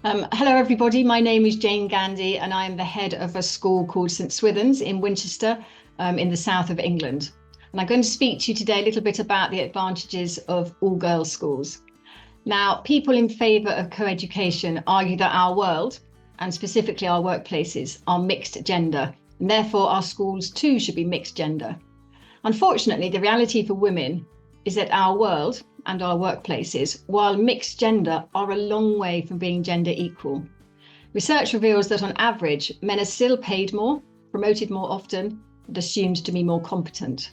Hello, everybody. My name is Jane Gandy, and I am the head of a school called St Swithun's in Winchester, in the south of England. And I'm going to speak to you today a little bit about the advantages of all-girls schools. Now, people in favour of co-education argue that our world, and specifically our workplaces, are mixed gender, and therefore our schools too should be mixed gender. Unfortunately, the reality for women is that our world and our workplaces, while mixed gender, are a long way from being gender equal. Research reveals that on average, men are still paid more, promoted more often, and assumed to be more competent.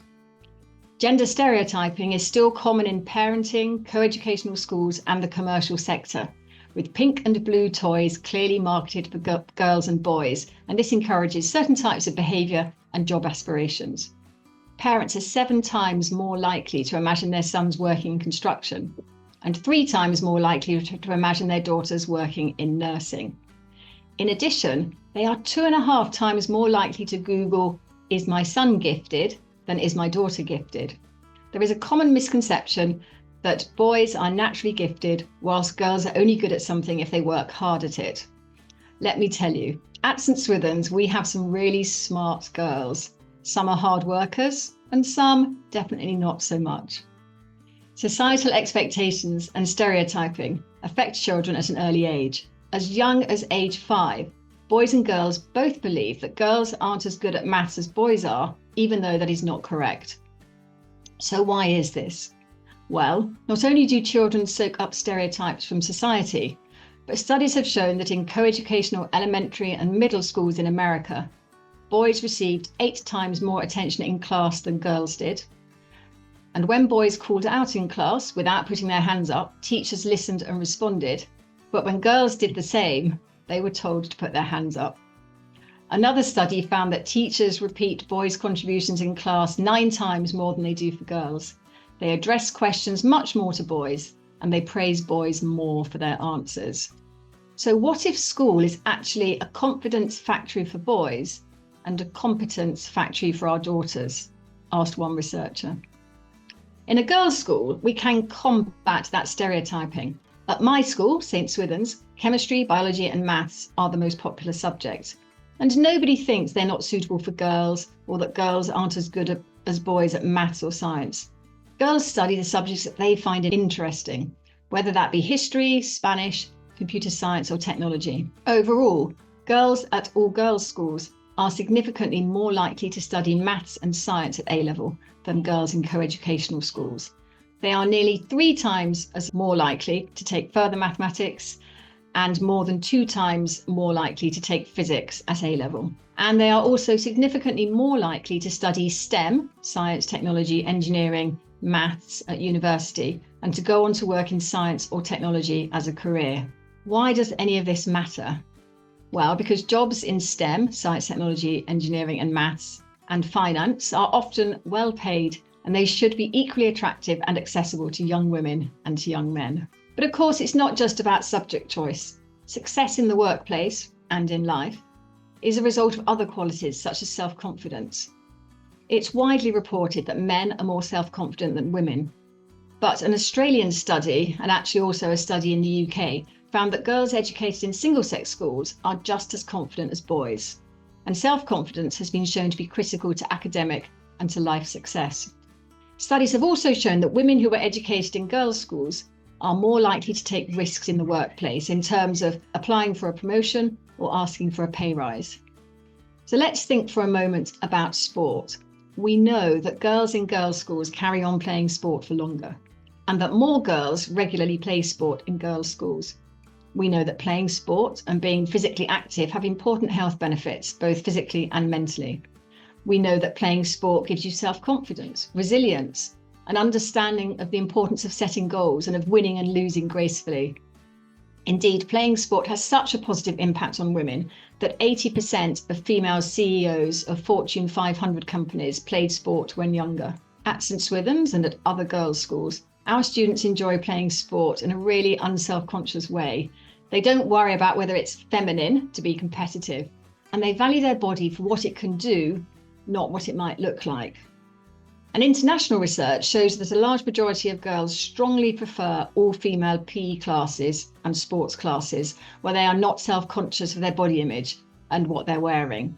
Gender stereotyping is still common in parenting, co-educational schools, and the commercial sector, with pink and blue toys clearly marketed for girls and boys, and this encourages certain types of behaviour and job aspirations. Parents are 7 times more likely to imagine their sons working in construction and 3 times more likely to imagine their daughters working in nursing. In addition, they are 2.5 times more likely to Google, "Is my son gifted?" than "Is my daughter gifted?" There is a common misconception that boys are naturally gifted, whilst girls are only good at something if they work hard at it. Let me tell you, at St Swithun's, we have some really smart girls. Some are hard workers, and some definitely not so much. Societal expectations and stereotyping affect children at an early age. As young as age 5, boys and girls both believe that girls aren't as good at maths as boys are, even though that is not correct. So why is this? Well, not only do children soak up stereotypes from society, but studies have shown that in co-educational elementary and middle schools in America, boys received 8 times more attention in class than girls did. And when boys called out in class without putting their hands up, teachers listened and responded. But when girls did the same, they were told to put their hands up. Another study found that teachers repeat boys' contributions in class 9 times more than they do for girls. They address questions much more to boys, and they praise boys more for their answers. So what if school is actually a confidence factory for boys and a competence factory for our daughters? Asked one researcher. In a girls' school, we can combat that stereotyping. At my school, St Swithun's, chemistry, biology and maths are the most popular subjects. And nobody thinks they're not suitable for girls or that girls aren't as good as boys at maths or science. Girls study the subjects that they find interesting, whether that be history, Spanish, computer science or technology. Overall, girls at all girls schools are significantly more likely to study maths and science at A-level than girls in co-educational schools. They are nearly 3 times as more likely to take further mathematics and more than 2 times more likely to take physics at A-level. And they are also significantly more likely to study STEM, science, technology, engineering, maths at university, and to go on to work in science or technology as a career. Why does any of this matter? Well, because jobs in STEM, science, technology, engineering and maths, and finance are often well paid, and they should be equally attractive and accessible to young women and to young men. But of course, it's not just about subject choice. Success in the workplace and in life is a result of other qualities such as self-confidence. It's widely reported that men are more self-confident than women. But an Australian study, and actually also a study in the UK, found that girls educated in single-sex schools are just as confident as boys. And self-confidence has been shown to be critical to academic and to life success. Studies have also shown that women who were educated in girls' schools are more likely to take risks in the workplace in terms of applying for a promotion or asking for a pay rise. So let's think for a moment about sport. We know that girls in girls' schools carry on playing sport for longer, and that more girls regularly play sport in girls' schools. We know that playing sport and being physically active have important health benefits, both physically and mentally. We know that playing sport gives you self-confidence, resilience, an understanding of the importance of setting goals and of winning and losing gracefully. Indeed, playing sport has such a positive impact on women that 80% of female CEOs of Fortune 500 companies played sport when younger. At St Swithun's and at other girls' schools, our students enjoy playing sport in a really unself-conscious way. They don't worry about whether it's feminine to be competitive, and they value their body for what it can do, not what it might look like. And international research shows that a large majority of girls strongly prefer all-female PE classes and sports classes where they are not self-conscious of their body image and what they're wearing,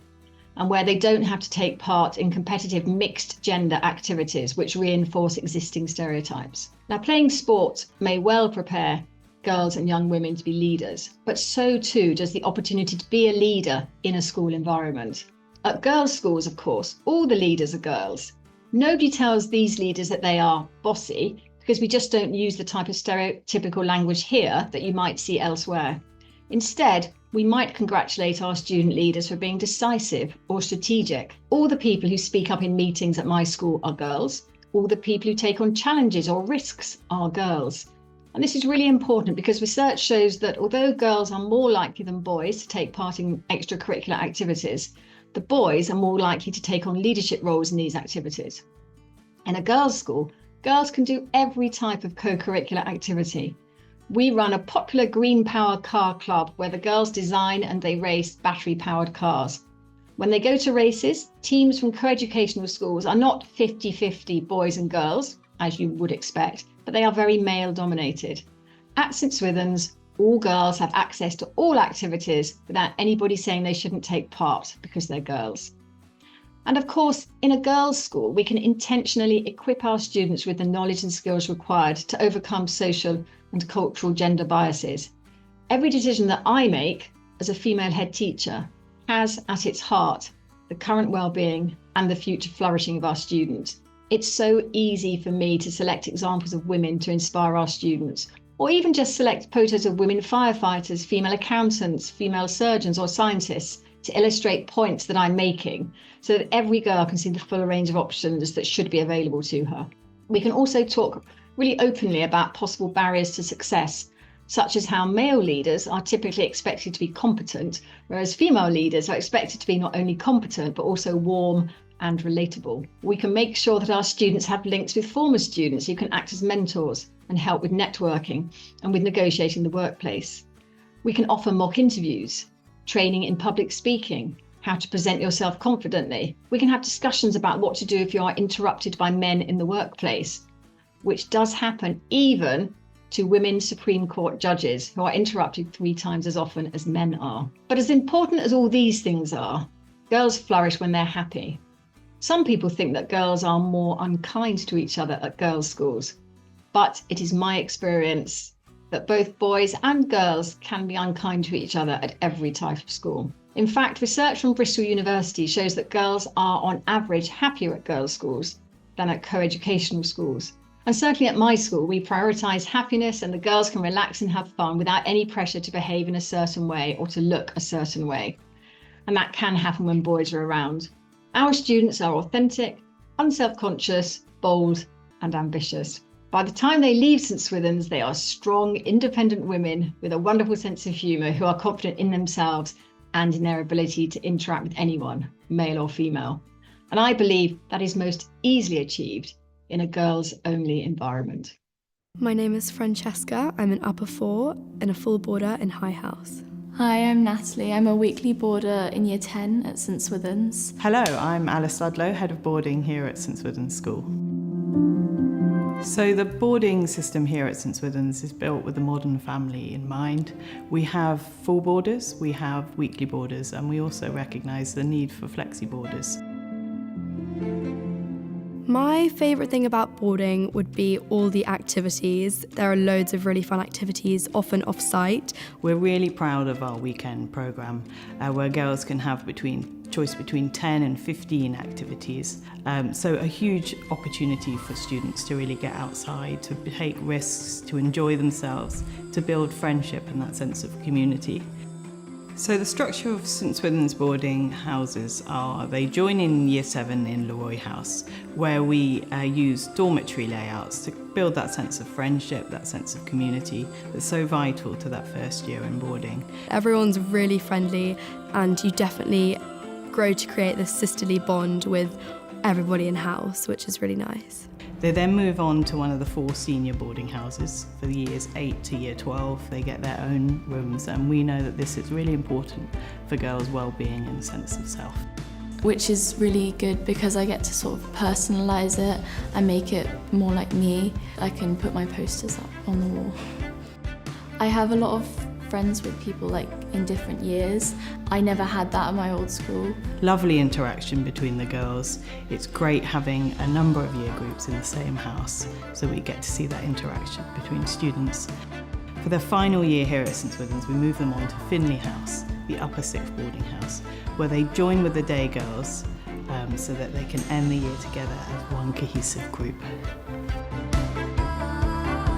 and where they don't have to take part in competitive mixed gender activities which reinforce existing stereotypes. Now, playing sport may well prepare girls and young women to be leaders, but so too does the opportunity to be a leader in a school environment. At girls' schools, of course, all the leaders are girls. Nobody tells these leaders that they are bossy, because we just don't use the type of stereotypical language here that you might see elsewhere. Instead, we might congratulate our student leaders for being decisive or strategic. All the people who speak up in meetings at my school are girls. All the people who take on challenges or risks are girls. And this is really important because research shows that although girls are more likely than boys to take part in extracurricular activities, the boys are more likely to take on leadership roles in these activities. In a girls' school, girls can do every type of co-curricular activity. We run a popular green power car club where the girls design and they race battery-powered cars. When they go to races, teams from co-educational schools are not 50-50 boys and girls, as you would expect, but they are very male-dominated. At St Swithin's, all girls have access to all activities without anybody saying they shouldn't take part because they're girls. And of course, in a girls' school, we can intentionally equip our students with the knowledge and skills required to overcome social and cultural gender biases. Every decision that I make as a female head teacher has at its heart the current well-being and the future flourishing of our students. It's so easy for me to select examples of women to inspire our students, or even just select photos of women firefighters, female accountants, female surgeons or scientists to illustrate points that I'm making so that every girl can see the full range of options that should be available to her. We can also talk really openly about possible barriers to success, such as how male leaders are typically expected to be competent, whereas female leaders are expected to be not only competent, but also warm and relatable. We can make sure that our students have links with former students who can act as mentors and help with networking and with negotiating the workplace. We can offer mock interviews, training in public speaking, how to present yourself confidently. We can have discussions about what to do if you are interrupted by men in the workplace, which does happen even to women Supreme Court judges who are interrupted 3 times as often as men are. But as important as all these things are, girls flourish when they're happy. Some people think that girls are more unkind to each other at girls' schools, but it is my experience that both boys and girls can be unkind to each other at every type of school. In fact, research from Bristol University shows that girls are on average happier at girls' schools than at co-educational schools. And certainly at my school, we prioritise happiness and the girls can relax and have fun without any pressure to behave in a certain way or to look a certain way. And that can happen when boys are around. Our students are authentic, unself-conscious, bold and ambitious. By the time they leave St Swithin's, they are strong, independent women with a wonderful sense of humour who are confident in themselves and in their ability to interact with anyone, male or female. And I believe that is most easily achieved in a girls-only environment. My name is Francesca. I'm an upper 4 and a full boarder in High House. Hi, I'm Natalie. I'm a weekly boarder in Year 10 at St Swithin's. Hello, I'm Alice Ludlow, Head of Boarding here at St Swithin's School. So the boarding system here at St Swithin's is built with the modern family in mind. We have full boarders, we have weekly boarders, and we also recognise the need for flexi boarders. My favourite thing about boarding would be all the activities. There are loads of really fun activities, often off-site. We're really proud of our weekend programme, where girls can have choice between 10 and 15 activities. So a huge opportunity for students to really get outside, to take risks, to enjoy themselves, to build friendship and that sense of community. So the structure of St Swithin's boarding houses they join in Year 7 in Leroy House, where we use dormitory layouts to build that sense of friendship, that sense of community that's so vital to that first year in boarding. Everyone's really friendly and you definitely grow to create this sisterly bond with everybody in house, which is really nice. They then move on to one of the 4 senior boarding houses for the years 8 to year 12. They get their own rooms, and we know that this is really important for girls' well-being and sense of self. which is really good because I get to sort of personalise it and make it more like me. I can put my posters up on the wall. I have a lot of friends with people like in different years. I never had that at my old school. Lovely interaction between the girls. It's great having a number of year groups in the same house, so we get to see that interaction between students. For their final year here at St Swithun's, we move them on to Finley House, the upper sixth boarding house, where they join with the day girls so that they can end the year together as one cohesive group.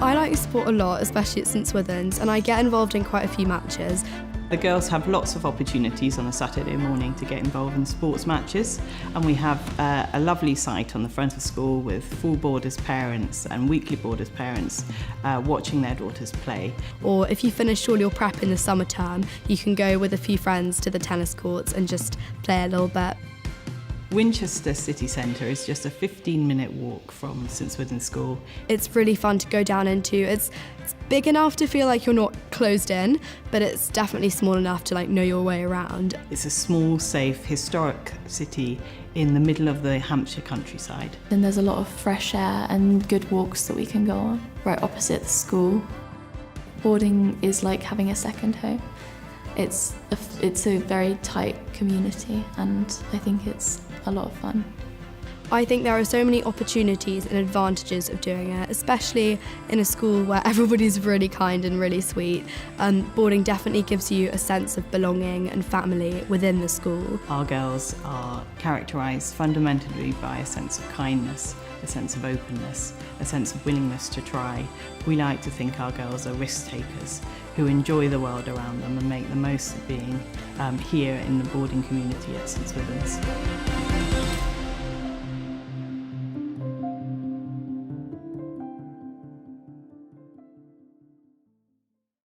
I like sport a lot, especially at St Swithun's, and I get involved in quite a few matches. The girls have lots of opportunities on a Saturday morning to get involved in sports matches, and we have a lovely site on the front of school with full boarders parents and weekly boarders parents watching their daughters play. Or if you finished all your prep in the summer term, you can go with a few friends to the tennis courts and just play a little bit. Winchester city centre is just a 15-minute walk from St Swithun's School. It's really fun to go down into. It's big enough to feel like you're not closed in, but it's definitely small enough to know your way around. It's a small, safe, historic city in the middle of the Hampshire countryside. And there's a lot of fresh air and good walks that we can go on, right opposite the school. Boarding is like having a second home. It's a very tight community, and I think it's a lot of fun. I think there are so many opportunities and advantages of doing it, especially in a school where everybody's really kind and really sweet. Boarding definitely gives you a sense of belonging and family within the school. Our girls are characterised fundamentally by a sense of kindness, a sense of openness, a sense of willingness to try. We like to think our girls are risk takers who enjoy the world around them and make the most of being here in the boarding community at St Swithun's.